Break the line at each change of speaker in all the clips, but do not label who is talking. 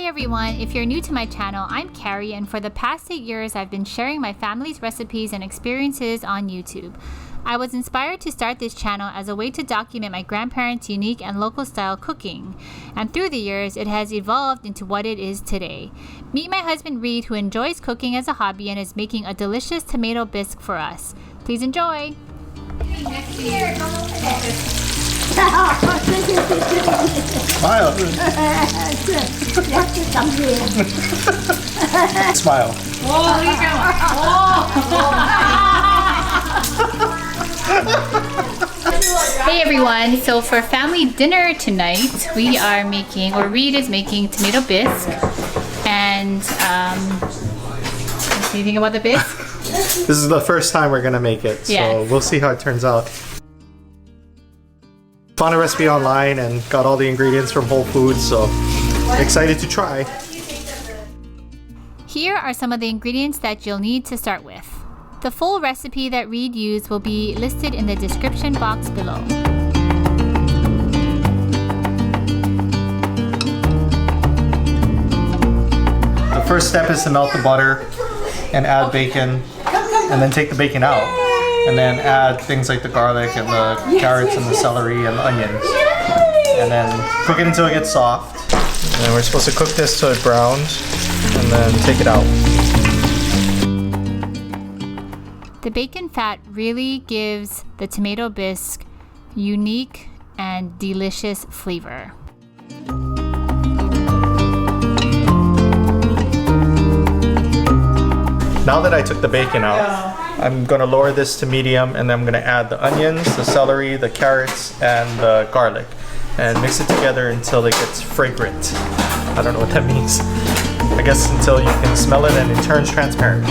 everyone, if you're new to my channel, I'm Carrie, and for the past 8 years I've been sharing my family's recipes and experiences on YouTube. I was inspired to start this channel as a way to document my grandparents' unique and local style cooking, and through the years it has evolved into what it is today. Meet my husband Reid, who enjoys cooking as a hobby and is making a delicious tomato bisque for us. Please enjoy!
Next year, come over there.
Smile. Smile.
Whoa, look at
Hey everyone, so for family dinner tonight, we are making, or Reid is making tomato bisque. And anything about the bisque?
This is the first time we're gonna make it, so
Yes.
We'll see how it turns out. Found a recipe online and got all the ingredients from Whole Foods, so excited to try.
Here are some of the ingredients that you'll need to start with. The full recipe that Reid used will be listed in the description box below.
The first step is to melt the butter and add bacon, and then take the bacon out, and then add things like the garlic and the carrots and the celery and the onions, and then cook it until it gets soft. And then we're supposed to cook this till it browns, and then take it out.
The bacon fat really gives the tomato bisque unique and delicious flavor.
Now that I took the bacon out, I'm gonna lower this to medium, and then I'm gonna add the onions, the celery, the carrots, and the garlic, and mix it together until it gets fragrant. I don't know what that means. I guess until you can smell it and it turns transparent.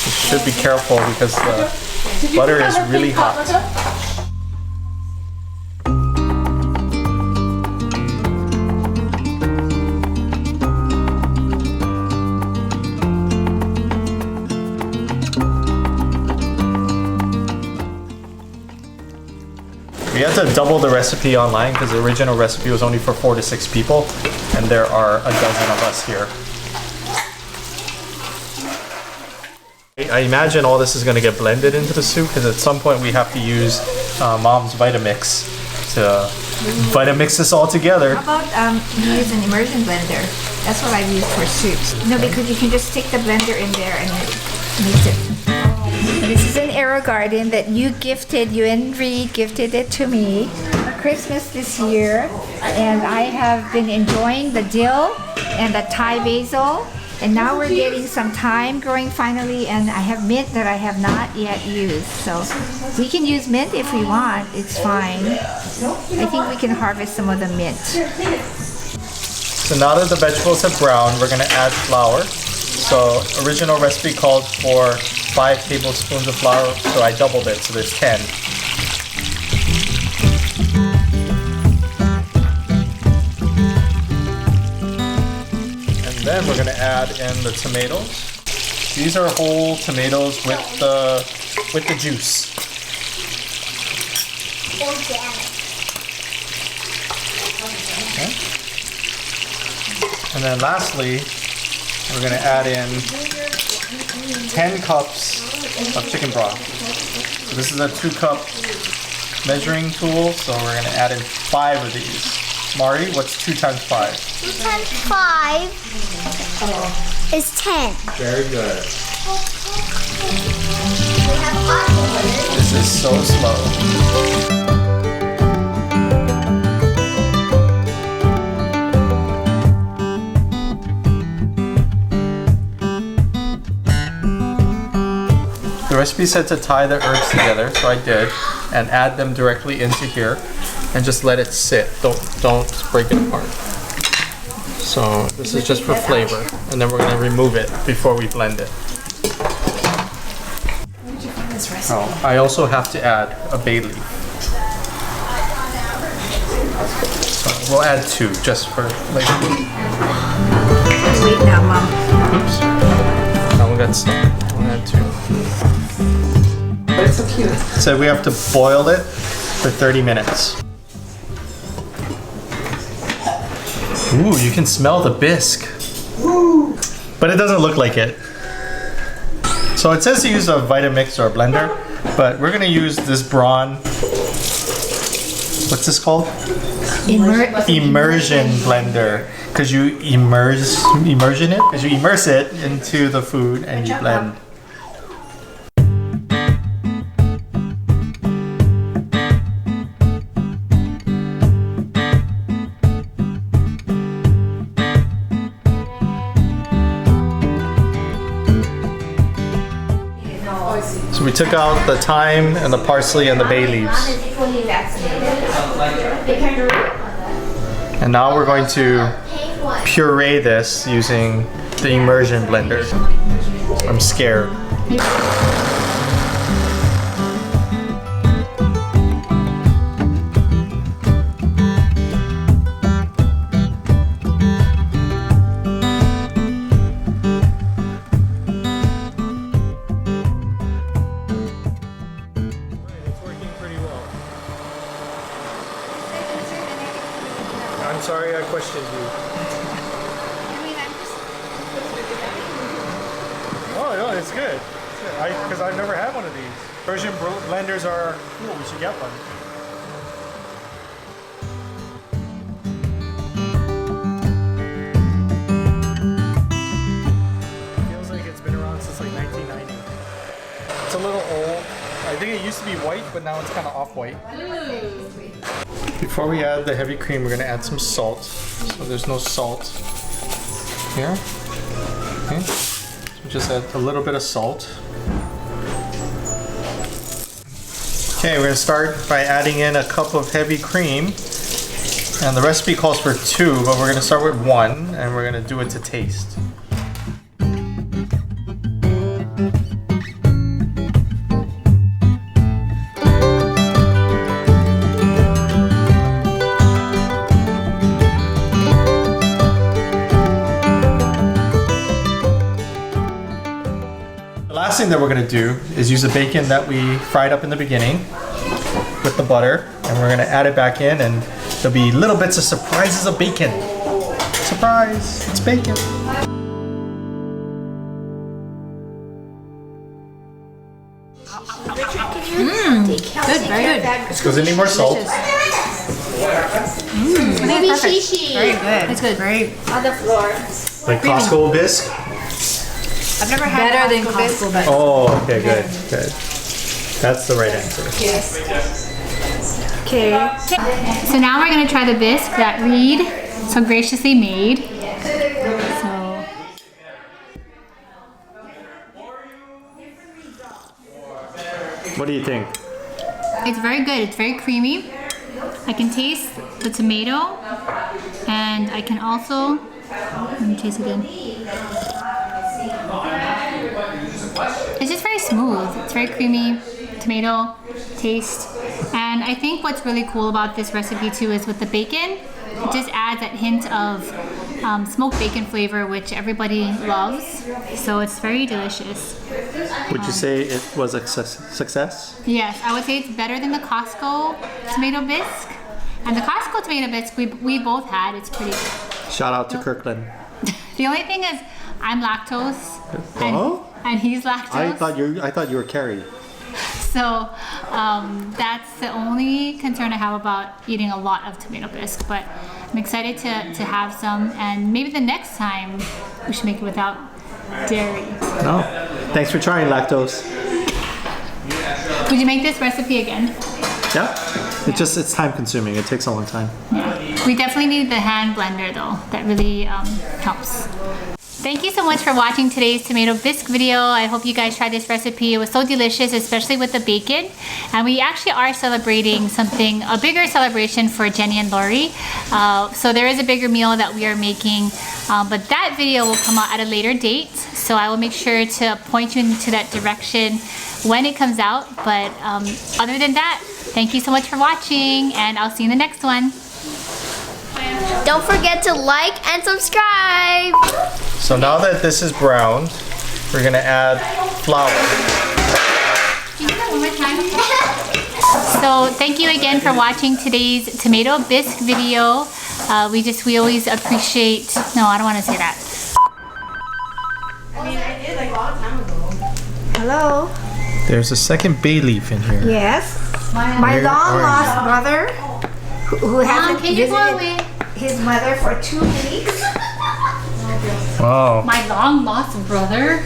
You should be careful because the butter is really hot. We had to double the recipe online because the original recipe was only for 4 to 6 people, and there are a dozen of us here. I imagine all this is going to get blended into the soup because at some point we have to use Mom's Vitamix to Vitamix this all together.
How about you use an immersion blender? That's what I've used for soups. No, because you can just stick the blender in there and it makes it. This is an Arrow Garden that you and Reid gifted it to me for Christmas this year, and I have been enjoying the dill and the Thai basil, and now we're getting some thyme growing finally, and I have mint that I have not yet used, so we can use mint if we want, it's fine. I think we can harvest some of the mint.
So now that the vegetables have browned, we're going to add flour. So original recipe called for 5 tablespoons of flour, so I doubled it, so there's 10. And then we're going to add in the tomatoes. These are whole tomatoes with the juice.
Organic.
Okay. And then lastly, we're going to add in 10 cups of chicken broth. So this is a 2-cup measuring tool, so we're going to add in 5 of these. Mari, what's 2 times 5?
2 times 5 is 10.
Very good. This is so slow. The recipe said to tie the herbs together, so I did, and add them directly into here, and just let it sit. Don't break it apart. So this is just for flavor, and then we're going to remove it before we blend it.
Where did you find this recipe?
Oh, I also have to add a bay leaf. So we'll add 2 just for flavor.
Wait now, Mom.
Oops. Now we got some. We'll add 2.
it's so cute.
So we have to boil it for 30 minutes. Ooh, you can smell the bisque. But it doesn't look like it. So it says to use a Vitamix or a blender, but we're gonna use this brawn. What's this called? Immersion blender. Because you immerse it into the food and you blend. So we took out the thyme and the parsley and the bay leaves. And now we're going to puree this using the immersion blender. I'm scared. I'm sorry I questioned you. Oh no, it's good. Because I've never had one of these. Immersion blenders are cool. We should get one. Feels like it's been around since like 1990. It's a little old. I think it used to be white, but now it's kind of off-white. Before we add the heavy cream, we're going to add some salt. So there's no salt here. Okay. So just add a little bit of salt. Okay, we're going to start by adding in a cup of heavy cream. And the recipe calls for 2, but we're going to start with 1, and we're going to do it to taste. The last thing that we're going to do is use the bacon that we fried up in the beginning with the butter, and we're going to add it back in, and there'll be little bits of surprises of bacon. Surprise! It's bacon!
Good, very good.
Does it need more salt?
Maybe shishi.
Very good. It's good. Very
On the floor.
Like Costco bisque?
I've never had
better than
Costco
Costco, but
Oh, okay, good, good. That's the right answer.
Okay.
so now we're gonna try the bisque that Reid so graciously made. So
What do you think?
it's very good. It's very creamy. I can taste the tomato, and I can also let me taste again. It's just very smooth. It's very creamy, tomato taste. And I think what's really cool about this recipe too is with the bacon, it just adds that hint of smoked bacon flavor, which everybody loves. So it's very delicious.
Would you say it was a success?
Yes, I would say it's better than the Costco tomato bisque. And the Costco tomato bisque we both had. It's pretty good.
Shout out to Kirkland.
The only thing is, I'm lactose,
Oh?
and he's lactose.
I thought you were Carrie.
So that's the only concern I have about eating a lot of tomato bisque. But I'm excited to have some, and maybe the next time we should make it without dairy.
No. Thanks for trying, lactose.
Would you make this recipe again?
Yeah. It's time consuming. It takes a long time.
Yeah. We definitely need the hand blender though. That really helps. Thank you so much for watching today's tomato bisque video. I hope you guys tried this recipe. It was so delicious, especially with the bacon. And we actually are celebrating something, a bigger celebration for Jenny and Lori. So there is a bigger meal that we are making, but that video will come out at a later date. So I will make sure to point you into that direction when it comes out. But other than that, thank you so much for watching, and I'll see you in the next one.
Don't forget to like and subscribe.
So now that this is browned, we're gonna add flour.
one more time. So thank you again for watching today's tomato bisque video. We always appreciate. No, I don't want to say that.
I mean, I did like a long time ago.
Hello.
There's a second bay leaf in here.
Yes. My
Where
long
are
lost brother, who hasn't
can you go away?
visited his mother for 2 weeks.
Wow.
My long lost brother.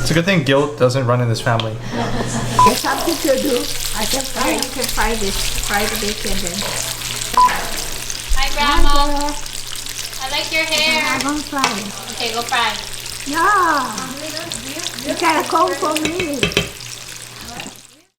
It's a good thing guilt doesn't run in this family.
There's something to do. I can fry. You can fry this. Fry the bacon then.
Hi, Grandma. I like your hair.
I'm gonna fry.
Okay, go fry.
Yeah. You gotta come for me.